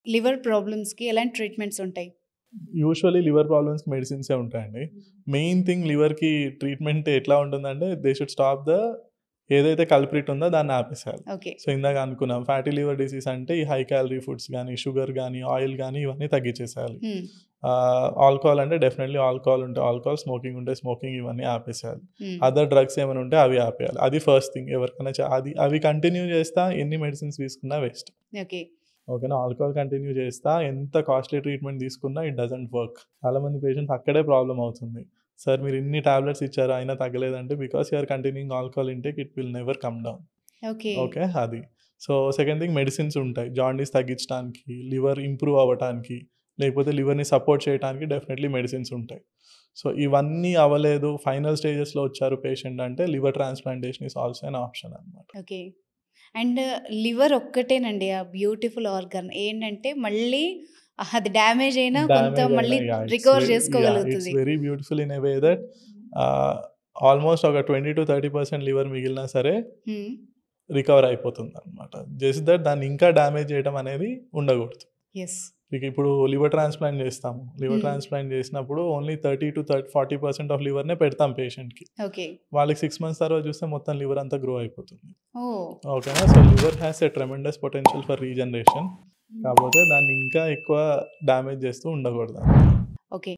Liver ప్రాబ్లమ్స్‌కి ఎలాంటి treatments ఉంటాయి? Usually liver ప్రాబ్లమ్స్‌కి మెడిసిన్సే ఉంటాయండి. మెయిన్ థింగ్ లివర్‌కి ట్రీట్మెంట్ ఎట్లా ఉంటుందంటే దే షుడ్ స్టాప్ ఏదైతే కల్ప్రిట్ ఉందో దాన్ని ఆపేసేయాలి. ఓకే. సో ఇందాక అనుకున్నాం ఫ్యాటీ లివర్ డిసీజ్ అంటే ఈ హై క్యాలరీ ఫుడ్స్ గానీ, షుగర్ గానీ, ఆయిల్ గానీ ఇవన్నీ తగ్గించేసేయాలి. హ్మ్. ఆల్కహాల్ అంటే డెఫినెట్‌లీ ఆల్కహాల్ ఉంటే ఆల్కహాల్, స్మోకింగ్ ఉంటే స్మోకింగ్ ఇవన్నీ ఆపేసేయాలి. హ్మ్. అదర్ డ్రగ్స్ ఏమైనా ఉంటే అవి ఆపేయాలి. అది ఫస్ట్ థింగ్ ఎవరికైనా అవి కంటిన్యూ చేస్తా ఎన్ని మెడిసిన్స్ తీసుకున్నా వేస్ట్. ఓకే. ఓకేనా. ఆల్కహాల్ కంటిన్యూ చేస్తా ఎంత కాస్ట్లీ ట్రీట్మెంట్ తీసుకున్నా ఇట్ డజంట్ వర్క్. చాలామంది పేషెంట్స్ అక్కడే ప్రాబ్లమ్ అవుతుంది. సార్ మీరు ఇన్ని టాబ్లెట్స్ ఇచ్చారు అయినా తగ్గలేదంటే because you are continuing alcohol intake it will never come down. Okay. Okay. అది. సో సెకండ్ థింగ్ మెడిసిన్స్ ఉంటాయి. జాండీస్ తగ్గించడానికి, లివర్ ఇంప్రూవ్ అవ్వటానికి, లేకపోతే లివర్‌ని సపోర్ట్ చేయడానికి డెఫినెట్‌లీ మెడిసిన్స్ ఉంటాయి. సో ఇవన్నీ అవ్వలేదు ఫైనల్ స్టేజెస్‌లో వచ్చారు పేషెంట్ అంటే liver transplantation is also an option అన్నమాట. ఓకే. అండ్ లివర్ ఒక్కటేనండి ఆ బ్యూటిఫుల్ ఆర్గాన్. ఏంటంటే మళ్ళీ అది డ్యామేజ్ అయినా కొంత డ్యామేజ్ మళ్ళీ అయినా రికవర్ ఇట్స్ చేసుకోగలుగుతది. Very beautiful in a way that almost ఒక 20-30% లివర్ మిగిలినా సరే హ్మ్. రికవర్ అయిపోతుందన్నమాట. జస్ట్ దట్ దాన్ని ఇంకా డ్యామేజ్ చేయడం అనేది ఉండకూడదు. యెస్. మీకు ఇప్పుడు లివర్ ట్రాన్స్‌ప్లాంట్ చేస్తాము. లివర్ హ్మ్. ట్రాన్స్‌ప్లాంట్ చేసినప్పుడు ఓన్లీ 30-40% ఆఫ్ లివర్‌నే పెడతాం పేషెంట్‌కి. ఓకే. వాళ్ళకి 6 మంత్స్ తర్వాత చూస్తే మొత్తం లివర్ అంతా గ్రో అయిపోతుంది. ఓహ్! ఓకేనా. So liver has a tremendous potential for regeneration. కాకపోతే దాన్ని ఇంకా ఎక్కువ డ్యామేజ్ చేస్తూ ఉండకూడదు. ఓకే.